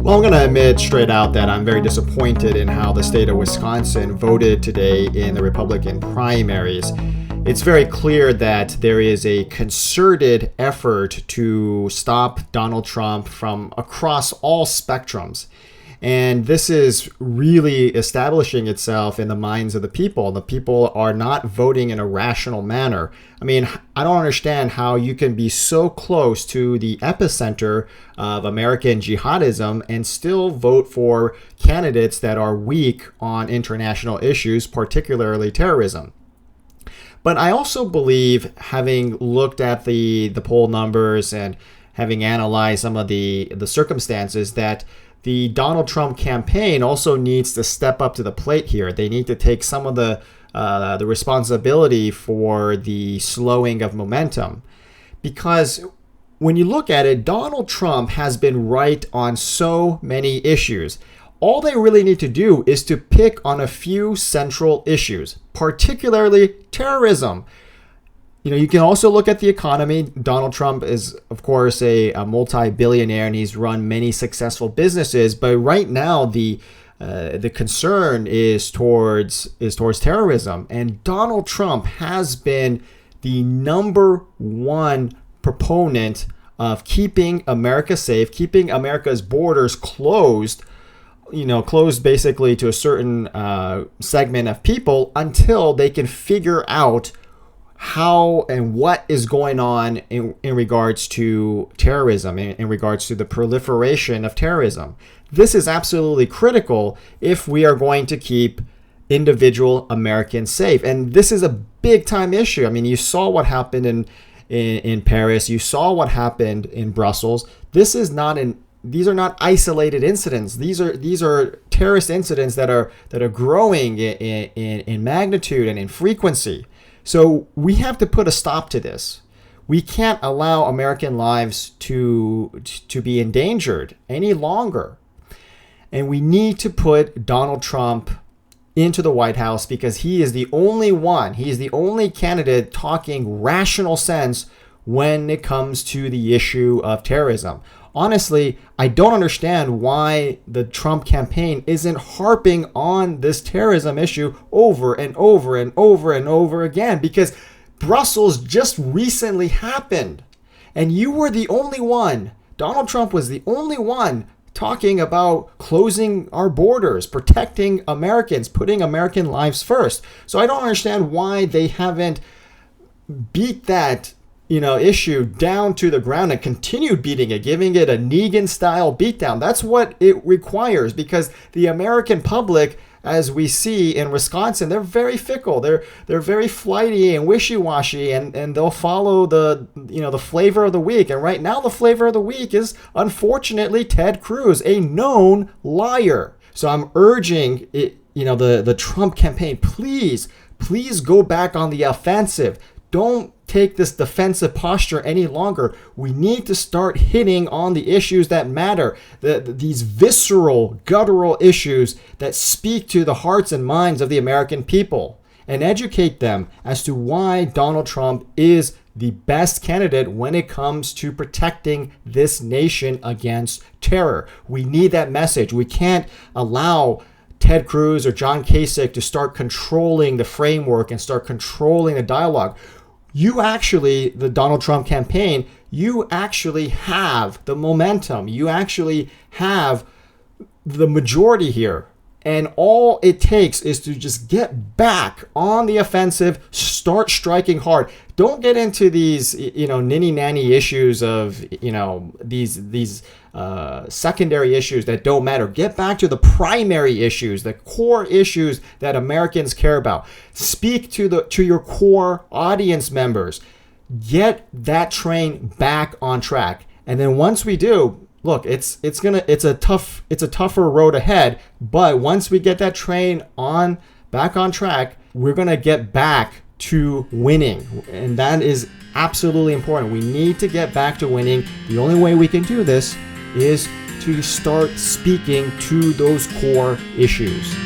Well, I'm going to admit straight out that I'm very disappointed in how the state of Wisconsin voted today in the Republican primaries. It's very clear that there is a concerted effort to stop Donald Trump from across all spectrums. And this is really establishing itself in the minds of the people. The people are not voting in a rational manner. I mean, I don't understand how you can be so close to the epicenter of American jihadism and still vote for candidates that are weak on international issues, particularly terrorism. But I also believe, having looked at the poll numbers and having analyzed some of the circumstances, that the Donald Trump campaign also needs to step up to the plate here. They need to take some of the responsibility for the slowing of momentum. Because when you look at it, Donald Trump has been right on so many issues. All they really need to do is to pick on a few central issues, particularly terrorism. You can also look at the economy. Donald Trump is, of course, a multi-billionaire, and he's run many successful businesses. But right now, the concern is towards terrorism. And Donald Trump has been the number one proponent of keeping America safe, keeping America's borders closed. Closed basically to a certain segment of people until they can figure out how and what is going on in regards to terrorism, in regards to the proliferation of terrorism. This is absolutely critical if we are going to keep individual Americans safe. And this is a big time issue. I mean, you saw what happened in Paris. You saw what happened in Brussels. These are not isolated incidents. These are terrorist incidents that are growing in magnitude and in frequency. So we have to put a stop to this. We can't allow American lives to be endangered any longer. And we need to put Donald Trump into the White House because he is the only candidate talking rational sense when it comes to the issue of terrorism. Honestly, I don't understand why the Trump campaign isn't harping on this terrorism issue over and over and over and over again, because Brussels just recently happened. And you were the only one, Donald Trump was the only one talking about closing our borders, protecting Americans, putting American lives first. So I don't understand why they haven't beat that issue down to the ground and continued beating it, giving it a Negan-style beatdown. That's what it requires, because the American public, as we see in Wisconsin, they're very fickle. They're very flighty and wishy-washy, and they'll follow the flavor of the week. And right now, the flavor of the week is, unfortunately, Ted Cruz, a known liar. So I'm urging the Trump campaign, please go back on the offensive. Don't take this defensive posture any longer. We need to start hitting on the issues that matter, these visceral, guttural issues that speak to the hearts and minds of the American people, and educate them as to why Donald Trump is the best candidate when it comes to protecting this nation against terror. We need that message. We can't allow Ted Cruz or John Kasich to start controlling the framework and start controlling the dialogue. The Donald Trump campaign, you actually have the momentum. You actually have the majority here. And all it takes is to just get back on the offensive, start striking hard. Don't get into these, ninny-nanny issues of, these secondary issues that don't matter. Get back to the primary issues, the core issues that Americans care about. Speak to your core audience members. Get that train back on track. And then once we do, look, it's a tougher road ahead, but once we get that train back on track, we're gonna get back to winning, and that is absolutely important. We need to get back to winning. The only way we can do this is to start speaking to those core issues.